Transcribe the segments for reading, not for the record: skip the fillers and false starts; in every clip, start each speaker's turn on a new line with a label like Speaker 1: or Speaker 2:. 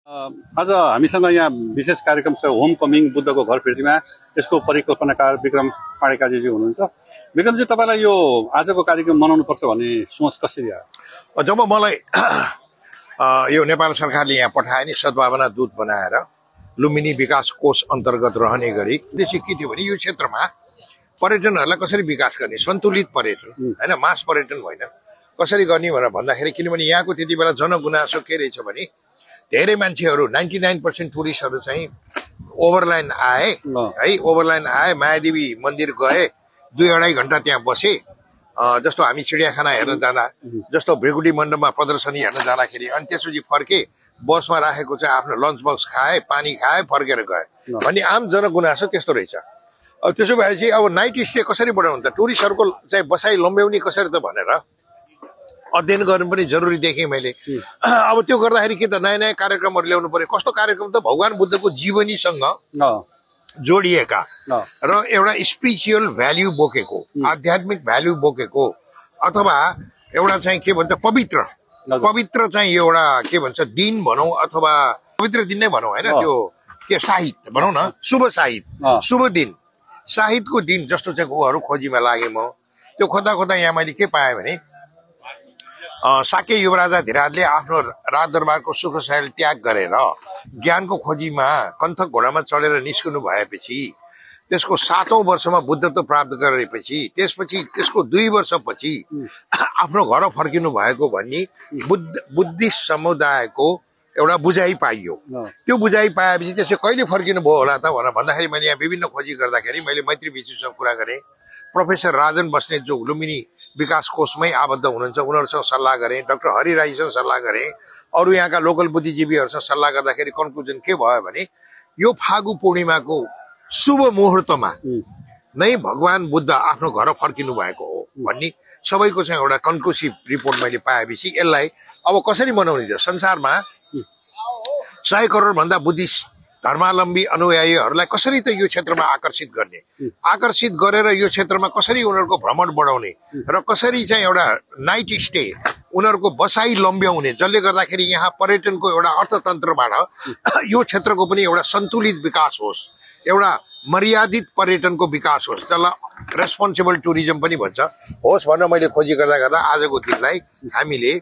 Speaker 1: आज हामीसँग यहाँ विशेष कार्यक्रम छ होम कमिङ बुद्धको घर फिर्तीमा। यसको परिकल्पनाकार विक्रम पाडेकाजी हुनुहुन्छ। विक्रमजी, तपाईलाई यो आजको कार्यक्रम मनाउनु पर्छ भन्ने सोच कसरी आयो?
Speaker 2: जब मलाई यो नेपाल सरकारले यहाँ पठाए नि सद्भावना दूत बनाएर लुम्बिनी विकास कोष अन्तर्गत रहने गरी उद्देश्य के थियो भने यो क्षेत्रमा पर्यटनहरूलाई कसरी विकास गर्ने, सन्तुलित पर्यटन हैन, मास पर्यटन होइन, कसरी गर्ने भनेर भन्दाखेरि किनभने यहाँको त्यति बेला जनगुनासो के रहेछ भने धेरै मान्छेहरू 99% टुरिस्टहरू चाहिँ ओभरलाइन आए है, ओभरलाइन आए, मायादेवी मन्दिर गए, 2-2.5 घण्टा त्यहाँ बसे। जस्तो हामी चिडियाखाना हेर्न जाँदा, जस्तो भ्रिकुटी मण्डपमा प्रदर्शनी हेर्न जाँदाखेरि अनि त्यसपछि फर्के बसमा राखेको चाहिँ आफ्नो लन्च बक्स खाए, पानी खाए, फर्केर गए भन्ने आम जनगुनासो त्यस्तो रहेछ। त्यसो भएपछि अब नाइट स्टे कसरी बढाउनु त, टुरिस्टहरूको चाहिँ बसाइ लम्ब्याउने कसरी त भनेर अध्ययन गर्नु पनि जरुरी देखेँ मैले। अब त्यो गर्दाखेरि के त नयाँ नयाँ कार्यक्रमहरू ल्याउनु पर्यो। कस्तो कार्यक्रम त भगवान बुद्धको जीवनीसँग जोडिएका र एउटा स्पिरिचुअल भ्याल्यु बोकेको, आध्यात्मिक भ्याल्यु बोकेको, अथवा एउटा चाहिँ के भन्छ पवित्र चाहिँ एउटा के भन्छ दिन भनौँ, अथवा पवित्र दिन नै भनौँ होइन, त्यो के साहित्य भनौँ न, शुभ साहित्य, शुभ दिन, साहित्यको दिन जस्तो चाहिँ गोहरू खोजीमा लागेँ म। त्यो खोज्दा खोज्दा यहाँ मैले के पाएँ भने साके युवराजा धिराजले आफ्नो राजदरबारको सुख शैल त्याग गरेर ज्ञानको खोजीमा कन्थक घोडामा चढेर निस्कनु भएपछि त्यसको 7औं वर्षमा बुद्धत्व प्राप्त गरेपछि त्यसपछि त्यसको 2 वर्षपछि आफ्नो घर फर्किनु भएको भन्ने बुद्धिस्ट समुदायको एउटा बुझाइ पाइयो। त्यो बुझाइ पाएपछि त्यसले कहिले फर्किनु भयो होला त भनेर भन्दाखेरि मैले यहाँ विभिन्न खोजी गर्दाखेरि मैले मैत्री विशेषसँग कुरा गरेँ। प्रोफेसर राजन बस्नेत जो लुम्बिनी विकास कोषमै आबद्ध हुनुहुन्छ उनीहरूसँग सल्लाह गरेँ, डाक्टर हरि राईसँग सल्लाह गरेँ, अरू यहाँका लोकल बुद्धिजीवीहरूसँग सल्लाह गर्दाखेरि कन्क्लुजन के भयो भने यो फागु पूर्णिमाको शुभ मुहुर्तमा नै भगवान बुद्ध आफ्नो घर फर्किनु भएको हो भन्ने सबैको चाहिँ एउटा कन्क्लुसिभ रिपोर्ट मैले पाएपछि यसलाई अब कसरी मनाउने त, संसारमा 100 करोड भन्दा बुद्धिस्ट धर्मावलम्बी अनुयायीहरूलाई कसरी त यो क्षेत्रमा आकर्षित गर्ने, आकर्षित गरेर यो क्षेत्रमा कसरी उनीहरूको भ्रमण बढाउने र कसरी चाहिँ एउटा नाइट स्टे उनीहरूको बसाइ लम्ब्याउने, जसले गर्दाखेरि यहाँ पर्यटनको एउटा अर्थतन्त्रबाट यो क्षेत्रको पनि एउटा सन्तुलित विकास होस्, एउटा मर्यादित पर्यटनको विकास होस्, जसलाई रेस्पोन्सिबल टुरिज्म पनि भन्छ होस् भनेर मैले खोजी गर्दा गर्दा आजको दिनलाई हामीले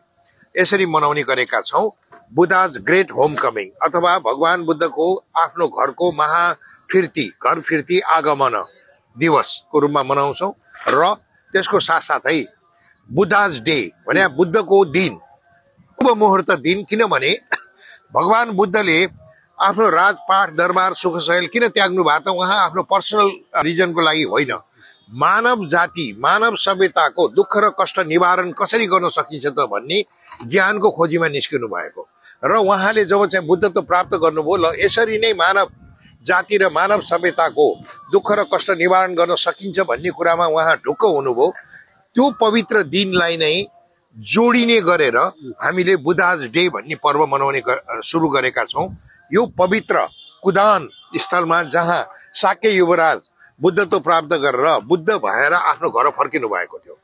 Speaker 2: यसरी मनाउने गरेका छौँ। बुद्धाज ग्रेट होम कमिङ अथवा भगवान बुद्धको आफ्नो घरको महाफिर्ती, घर फिर्ती आगमन दिवसको रूपमा मनाउँछौँ र त्यसको साथसाथै बुद्धाज डे भने बुद्धको दिन, शुभ मुहुर्त दिन। किनभने भगवान बुद्धले आफ्नो राजपाट दरबार सुखशैल किन त्याग्नु भएको त, उहाँ आफ्नो पर्सनल रिजनको लागि होइन, मानव जाति मानव सभ्यताको दुःख र कष्ट निवारण कसरी गर्न सकिन्छ त भन्ने ज्ञानको खोजीमा निस्किनु भएको र उहाँले जब चाहिँ बुद्धत्व प्राप्त गर्नुभयो ल यसरी नै मानव जाति र मानव सभ्यताको दुःख र कष्ट निवारण गर्न सकिन्छ भन्ने कुरामा उहाँ ढुक्क हुनुभयो। त्यो पवित्र दिनलाई नै जोडिने गरेर हामीले बुद्धाज डे भन्ने पर्व मनाउने सुरु गरेका छौँ। यो पवित्र कुदान स्थलमा जहाँ साके युवराज बुद्धत्व प्राप्त गरेर बुद्ध भएर आफ्नो घर फर्किनु भएको थियो।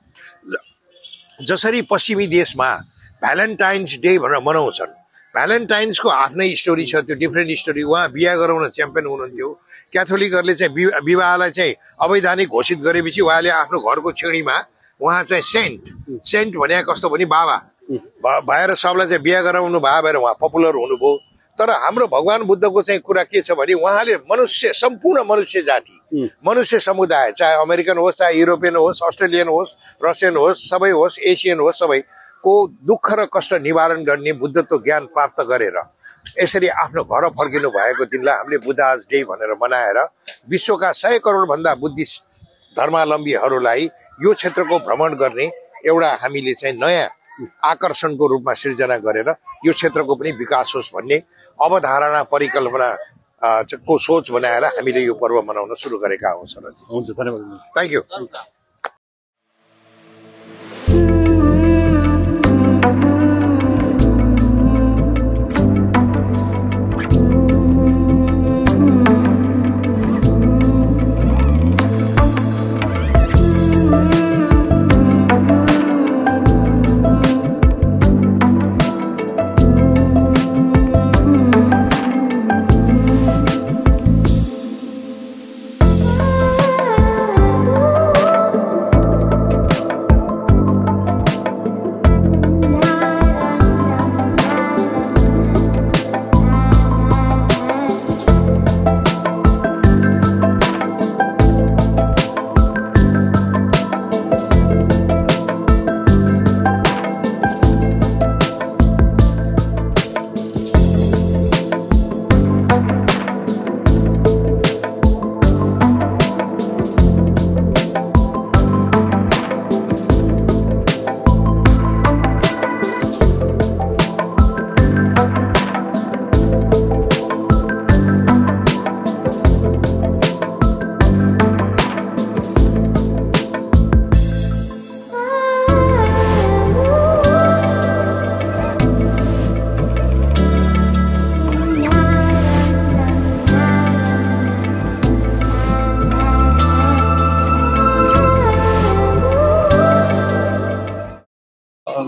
Speaker 2: जसरी पश्चिमी देशमा भ्यालेन्टाइन्स डे भनेर मनाउँछन्, भ्यालेन्टाइन्सको आफ्नै स्टोरी छ, त्यो डिफ्रेन्ट स्टोरी। उहाँ बिहा गराउन च्याम्पियन हुनुहुन्थ्यो। क्याथोलिकहरूले चाहिँ विवाहलाई चाहिँ अवैधानिक घोषित गरेपछि उहाँले आफ्नो घरको छेउमा उहाँ चाहिँ सेन्ट भने कस्तो भने बाबा भएर सबलाई चाहिँ बिहा गराउनु भयो भएर उहाँ पपुलर हुनुभयो। तर हाम्रो भगवान बुद्धको चाहिँ कुरा के छ भने उहाँले मनुष्य, सम्पूर्ण मनुष्य जाति, मनुष्य समुदाय, चाहे अमेरिकन होस्, चाहे युरोपियन होस्, अस्ट्रेलियन होस्, रसियन होस्, सबै होस्, एसियन होस्, सबैको दुःख र कष्ट निवारण गर्ने बुद्धत्व ज्ञान प्राप्त गरेर यसरी आफ्नो घर फर्किनु भएको दिनलाई हामीले बुद्धाज डे भनेर मनाएर विश्वका 100 करोड भन्दा बुद्धिस्ट धर्मावलम्बीहरूलाई यो क्षेत्रको भ्रमण गर्ने एउटा हामीले चाहिँ नयाँ आकर्षणको रूपमा सिर्जना गरेर यो क्षेत्रको पनि विकास होस् भन्ने अवधारणा परिकल्पना को सोच बनाएर हामीले यो पर्व मनाउन सुरु गरेका हौँ।
Speaker 1: हुन्छ, धन्यवाद।
Speaker 2: Thank you.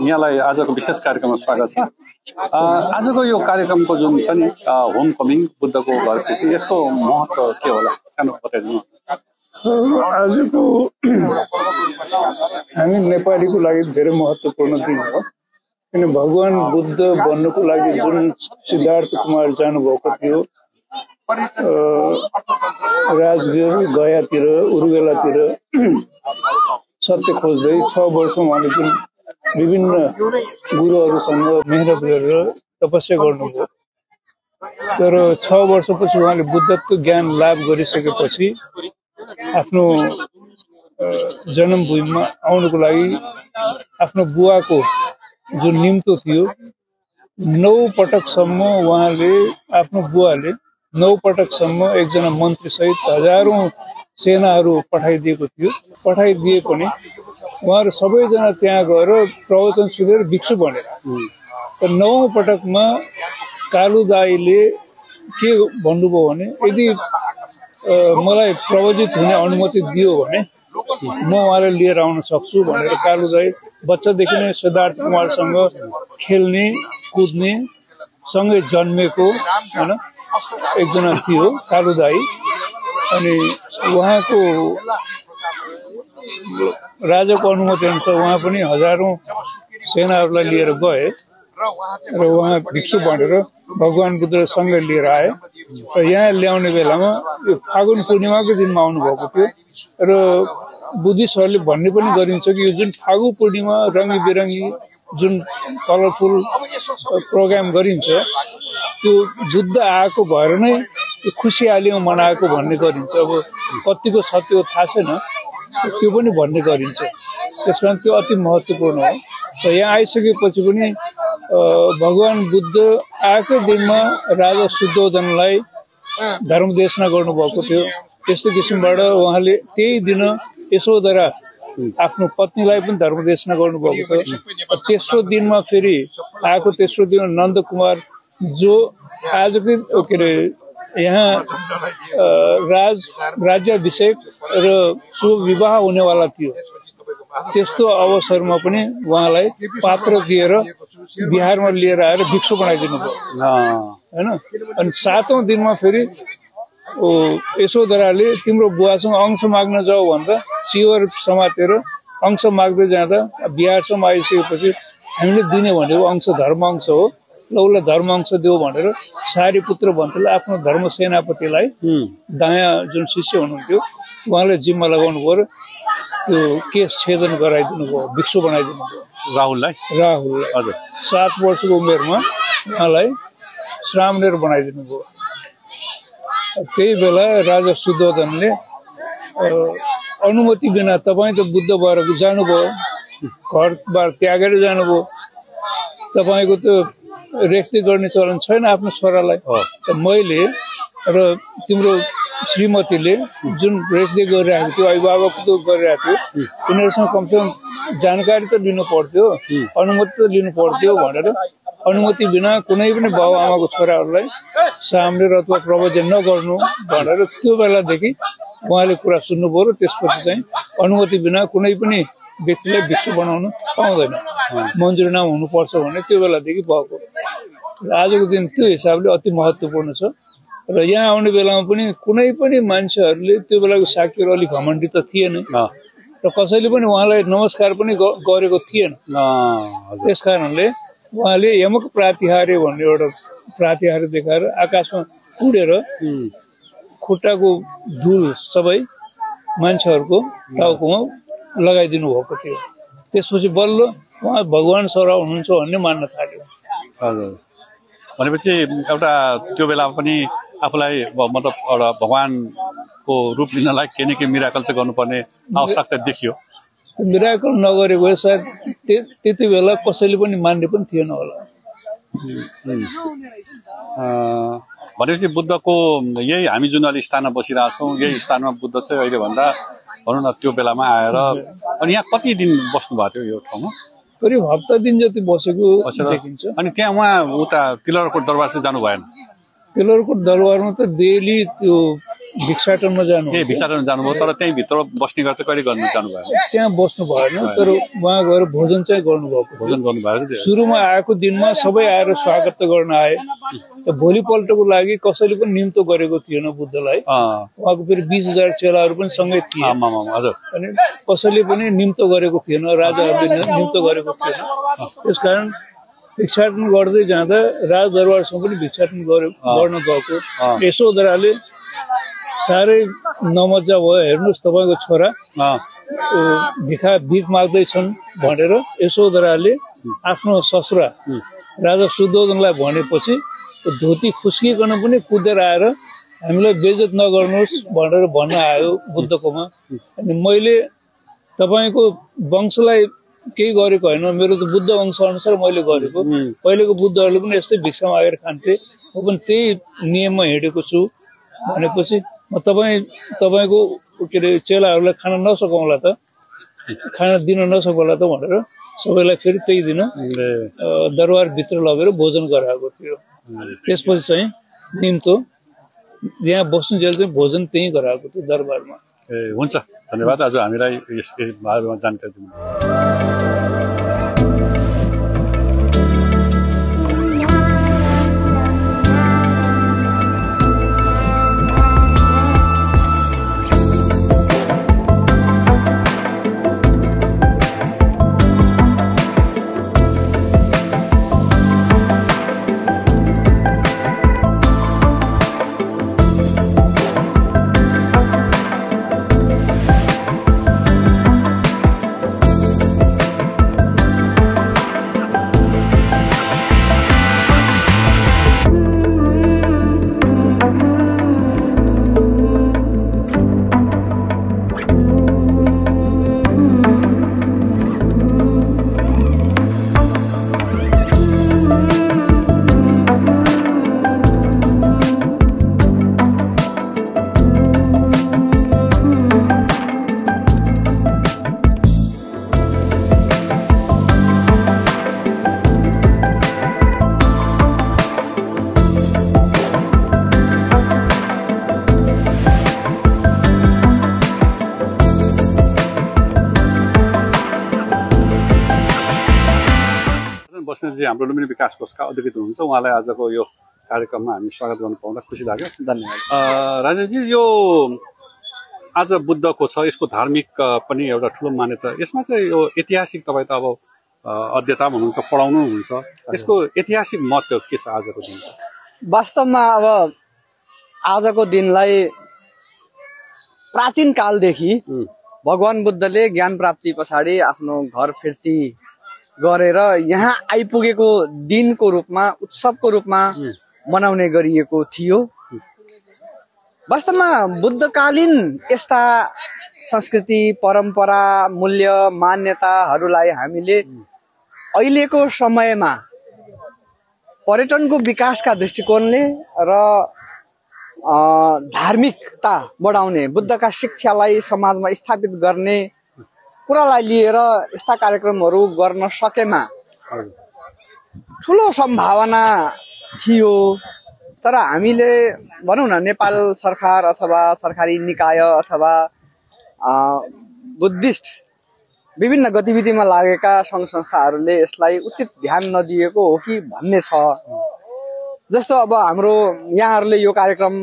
Speaker 1: यहाँलाई आजको विशेष कार्यक्रममा स्वागत छ। आजको यो कार्यक्रमको जुन छ नि होम कमिङ बुद्धको घर फिर्ती, यसको महत्त्व के होला सानो बताइदिनु।
Speaker 3: आजको हामी नेपालीको लागि धेरै महत्त्वपूर्ण दिन हो, किन भगवान बुद्ध बन्नको लागि जुन सिद्धार्थ कुमार जानुभएको थियो गयातिर उरुवेलातिर सत्य खोज्दै 6 वर्ष उहाँले जुन विभिन्न गुरुहरूसँग मेहनत गरेर तपस्या गर्नुभयो। तर 6 वर्षपछि उहाँले बुद्धत्व ज्ञान लाभ गरिसकेपछि आफ्नो जन्मभूमिमा आउनको लागि आफ्नो बुवाको जुन निम्तो थियो 9 पटकसम्म उहाँले आफ्नो बुवाले 9 पटकसम्म एकजना मन्त्री सहित हजारौं सेनाहरू पठाइदिएको थियो। पठाइदिए पनि उहाँहरू सबैजना त्यहाँ गएर प्रवचन सुनेर भिक्षु बने। तर 9 पटकमा कालु दाईले के भन्नुभयो भने यदि मलाई प्रवचित हुने अनुमति दियो भने म उहाँलाई लिएर आउन सक्छु भनेर कालु दाई बच्चादेखि नै सिद्धार्थ कुमारसँग खेल्ने कुद्ने सँगै जन्मेको हैन एकजना थियो कालु दाई। अनि उहाँको राजाको अनुमति अनुसार उहाँ पनि हजारौं सेनाहरूलाई लिएर गए र उहाँ भिक्षु बनेर भगवान बुद्धलाई सँगै लिएर आए र यहाँ ल्याउने बेलामा यो फागुन पूर्णिमाको दिनमा आउनु भएको थियो। र बुद्धिस्टहरूले भन्ने पनि गरिन्छ कि यो जुन फागु पूर्णिमा रङ्गी बिरङ्गी जुन कलरफुल प्रोग्राम गरिन्छ त्यो बुद्ध आएको भएर नै खुसियालीमा मनाएको भन्ने गरिन्छ। अब कतिको सत्य हो थाहा छैन, त्यो पनि भन्ने गरिन्छ। त्यसकारण त्यो अति महत्त्वपूर्ण हो। र यहाँ आइसकेपछि पनि भगवान बुद्ध आएकै दिनमा राजा शुद्धोधनलाई धर्मदेशना गर्नुभएको थियो। त्यस्तो किसिमबाट उहाँले त्यही दिन यशोधरा आफ्नो पत्नीलाई पनि धर्मदेशना गर्नुभएको थियो। तेस्रो दिनमा फेरि आएको तेस्रो दिन नन्द कुमार जो आजको के अरे यहाँ राज्याभिषेक र शुभ विवाह हुनेवाला थियो। त्यस्तो अवसरमा पनि उहाँलाई पात्र दिएर बिहारमा लिएर आएर भिक्षु बनाइदिनु भयो हैन। अनि 7औं दिनमा फेरि यशोधराले तिम्रो बुवासँग अंश माग्न जाऊ भन्दा चिवर समातेर अंश माग्दै जाँदा बिहारसम्म आइसकेपछि हामीले दिने भनेको अंश धर्म अंश हो, ल उसलाई धर्म अंश देऊ भनेर सारीपुत्र भन्थले आफ्नो धर्म सेनापतिलाई दायाँ जुन शिष्य हुनुहुन्थ्यो उहाँले जिम्मा लगाउनु भयो र त्यो केस छेदन गराइदिनु भयो, भिक्षु बनाइदिनु भयो राहुललाई। हजुर 7 वर्षको उमेरमा उहाँलाई श्रामणेर बनाइदिनु भयो। त्यही बेला राजा शुद्धोधनले अनुमति बिना तपाईँ त बुद्ध भएर जानुभयो, घरबार त्यागेर जानुभयो, तपाईँको त रेखदेख गर्ने चलन छैन आफ्नो छोरालाई। मैले र तिम्रो श्रीमतीले जुन रेखदेख गरिरहेको थियो, अभिभावक त गरिरहेको थियो, उनीहरूसँग कमसेकम जानकारी त लिनु पर्थ्यो, अनुमति त लिनु पर्थ्यो भनेर अनुमति बिना कुनै पनि बाउ आमाको छोराहरूलाई सामने अथवा प्रवचन नगर्नु भनेर त्यो बेलादेखि उहाँले कुरा सुन्नुभयो र त्यसपछि चाहिँ अनुमति बिना कुनै पनि व्यक्तिलाई भिक्षु बनाउन पाउँदैन, मन्जुरीनामा हुनुपर्छ भने त्यो बेलादेखि भएको। आजको दिन त्यो हिसाबले अति महत्त्वपूर्ण छ। र यहाँ आउने बेलामा पनि कुनै पनि मान्छेहरूले त्यो बेलाको साक्यहरू अलिक घमण्डी त थिएन र कसैले पनि उहाँलाई नमस्कार पनि गरेको थिएन। त्यस कारणले उहाँले यमक प्रातिहार्य भन्ने एउटा प्रातिहार्य देखाएर आकाशमा उडेर खुट्टाको धुल सबै मान्छेहरूको टाउकोमा लगाइदिनु भएको थियो। त्यसपछि बल्ल उहाँ भगवान सर हुनुहुन्छ भन्ने मान्न थाल्यो।
Speaker 1: हजुर भनेपछि एउटा त्यो बेला पनि आफूलाई मतलब एउटा भगवानको रूप लिनलाई के न के मिराकल चाहिँ गर्नुपर्ने आवश्यकता देखियो।
Speaker 3: मिराकल नगरेको सायद त्यति बेला कसैले पनि मान्ने पनि थिएन होला।
Speaker 1: भनेपछि बुद्धको यही हामी जुन अहिले स्थानमा बसिरहेको छौँ यही स्थानमा बुद्ध चाहिँ अहिले भन्दा भनौँ न त्यो बेलामा आएर अनि यहाँ कति दिन बस्नु भएको थियो यो ठाउँमा?
Speaker 3: करिब हप्ता दिन जति बसेको देखिन्छ।
Speaker 1: अनि त्यहाँ उहाँ उता तिलरकोट दरबार चाहिँ जानु भएन?
Speaker 3: तिलरकोट दरबारमा त डेली त्यो भिक्षाटनमा जानु
Speaker 1: ए भिक्षाटन जानुभयो तर त्यही भित्र बस्ने गर्छ कहिले गर्नु जानुभयो
Speaker 3: त्यहाँ बस्नु भएन तर उहाँ गएर भोजन चाहिँ गर्नुभएको
Speaker 1: भोजन गर्नुभएको थियो
Speaker 3: सुरुमा आएको दिनमा सबै आएर स्वागत गर्न आए त भोलिपल्टको लागि कसैले पनि निम्तो गरेको थिएन बुद्धलाई उहाँको फेरि 20,000 चेलाहरू पनि सँगै थिए अनि कसैले पनि निम्तो गरेको थिएन राजाहरूले निम्तो गरेको थिएन त्यसकारण भिक्षाटन गर्दै जाँदा राजदरबारसँग पनि भिक्षाटन गर्न गएको यशोधराले साह्रै नमजा भयो हेर्नुहोस् तपाईँको छोरा भिख माग्दैछन् भनेर यशोधराले आफ्नो ससुरा राजा शुद्धोधनलाई भनेपछि धोती खुस्किकन पनि कुदेर आएर हामीलाई बेइज्जत नगर्नुहोस् भनेर भन्न आयो बुद्धकोमा अनि मैले तपाईँको वंशलाई केही गरेको होइन मेरो त बुद्ध वंश अनुसार मैले गरेको पहिलेको बुद्धहरूले पनि यस्तै भिक्षा मागेर खान्थे म पनि त्यही नियममा हिँडेको छु भनेपछि म तपाईँको के अरे चेलाहरूलाई खाना नसकाउँला त खाना दिन नसकाउँला त भनेर सबैलाई फेरि त्यही दिन दरबारभित्र लगेर भोजन गराएको थियो त्यसपछि चाहिँ निम्तो यहाँ बस्नुजेल चाहिँ भोजन त्यहीँ गराएको थियो दरबारमा
Speaker 1: ए हुन्छ धन्यवाद आज हामीलाई यस बारेमा जानकारी दिनु बस्नेतजी हाम्रो लुम्बिनी विकास कोषका अध्यक्ष हुनुहुन्छ उहाँलाई आजको यो कार्यक्रममा हामी स्वागत गर्न पाउँदा खुसी लाग्यो
Speaker 4: धन्यवाद
Speaker 1: राजेशजी यो आज बुद्धको छ यसको धार्मिक पनि एउटा ठुलो मान्यता यसमा चाहिँ यो ऐतिहासिक तपाईँ त अब अध्येता हुनुहुन्छ पढाउनु हुनुहुन्छ यसको ऐतिहासिक महत्त्व के छ आजको दिन
Speaker 4: वास्तवमा अब आजको दिनलाई प्राचीन कालदेखि भगवान बुद्धले ज्ञान प्राप्ति पछाडि आफ्नो घर फिर्ती गरेर यहाँ आइपुगेको दिनको रूपमा उत्सवको रूपमा मनाउने गरिएको थियो वास्तवमा बुद्धकालीन यस्ता संस्कृति परम्परा मूल्य मान्यताहरूलाई हामीले अहिलेको समयमा पर्यटनको विकासका दृष्टिकोणले र धार्मिकता बढाउने बुद्धका शिक्षालाई समाजमा स्थापित गर्ने कुरालाई लिएर यस्ता कार्यक्रमहरू गर्न सकेमा ठुलो सम्भावना थियो तर हामीले भनौँ न नेपाल सरकार अथवा सरकारी निकाय अथवा बुद्धिस्ट विभिन्न गतिविधिमा लागेका सङ्घ संस्थाहरूले यसलाई उचित ध्यान नदिएको हो कि भन्ने छ जस्तो अब हाम्रो यहाँहरूले यो कार्यक्रम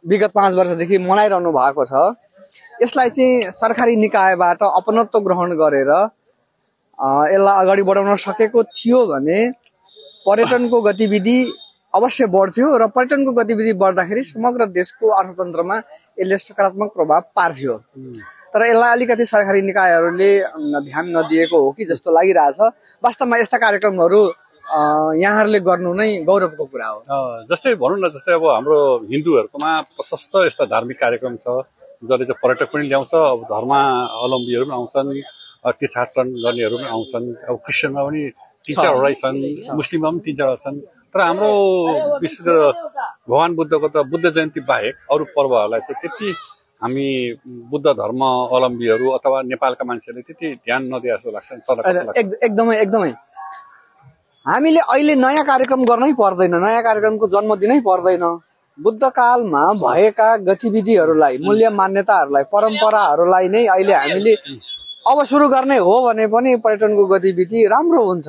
Speaker 4: विगत 5 वर्षदेखि मनाइरहनु भएको छ यसलाई चाहिँ सरकारी निकायबाट अपनत्व ग्रहण गरेर यसलाई अगाडि बढाउन सकेको थियो भने पर्यटनको गतिविधि अवश्य बढ्थ्यो र पर्यटनको गतिविधि बढ्दाखेरि समग्र देशको अर्थतन्त्रमा यसले सकारात्मक प्रभाव पार्थ्यो तर यसलाई अलिकति सरकारी निकायहरूले ध्यान नदिएको हो कि जस्तो लागिरहेछ वास्तवमा यस्ता कार्यक्रमहरू यहाँहरूले गर्नु नै गौरवको कुरा हो
Speaker 1: जस्तै भनौँ न जस्तै अब हाम्रो हिन्दूहरूकोमा प्रशस्त यस्ता धार्मिक कार्यक्रम छ जसले चाहिँ पर्यटक पनि ल्याउँछ अब धर्मावलम्बीहरू पनि आउँछन् तीर्थयात्रा गर्नेहरू पनि आउँछन् अब क्रिस्चियनमा पनि 3-4 छन् मुस्लिममा पनि 3-4 छन् तर हाम्रो विशेष गरेर भगवान बुद्धको त बुद्ध जयन्ती बाहेक अरू पर्वहरूलाई चाहिँ त्यति हामी बुद्ध धर्मावलम्बीहरू अथवा नेपालका मान्छेहरूले त्यति ध्यान नदिए जस्तो लाग्छ
Speaker 4: एकदमै हामीले अहिले नयाँ कार्यक्रम गर्नै पर्दैन नयाँ कार्यक्रमको जन्म दिनै पर्दैन बुद्धकालमा भएका गतिविधिहरूलाई मूल्य मान्यताहरूलाई परम्पराहरूलाई नै अहिले हामीले अब सुरु गर्ने हो भने पनि पर्यटनको गतिविधि राम्रो हुन्छ।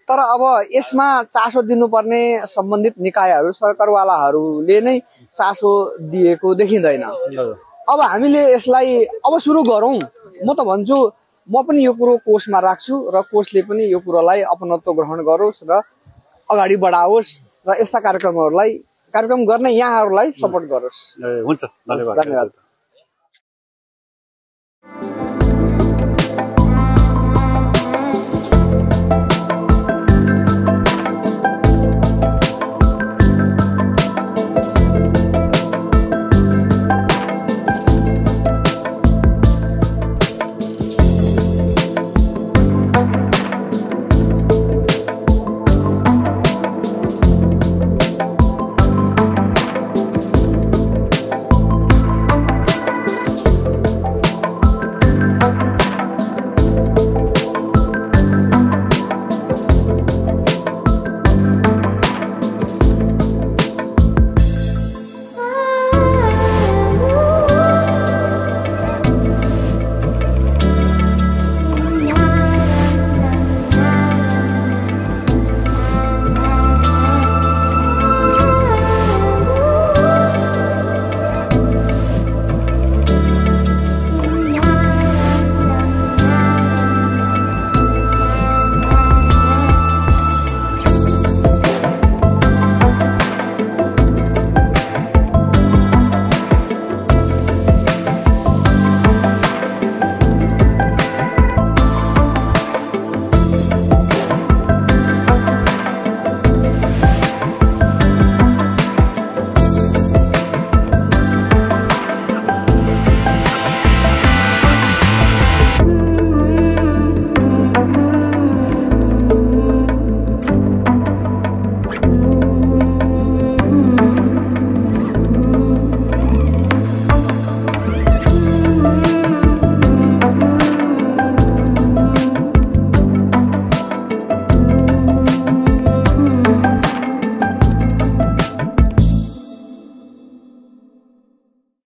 Speaker 4: तर अब यसमा चासो दिनुपर्ने सम्बन्धित निकायहरू सरकारवालाहरूले नै चासो दिएको देखिँदैन। अब हामीले यसलाई अब सुरु गरौँ। म त भन्छु म पनि यो कुरो कोषमा राख्छु र कोषले पनि यो कुरोलाई अपनत्व ग्रहण गरोस् र अगाडि बढाओस् र यस्ता कार्यक्रम गर्ने यहाँहरूलाई सपोर्ट गरोस्।
Speaker 1: हुन्छ, धन्यवाद।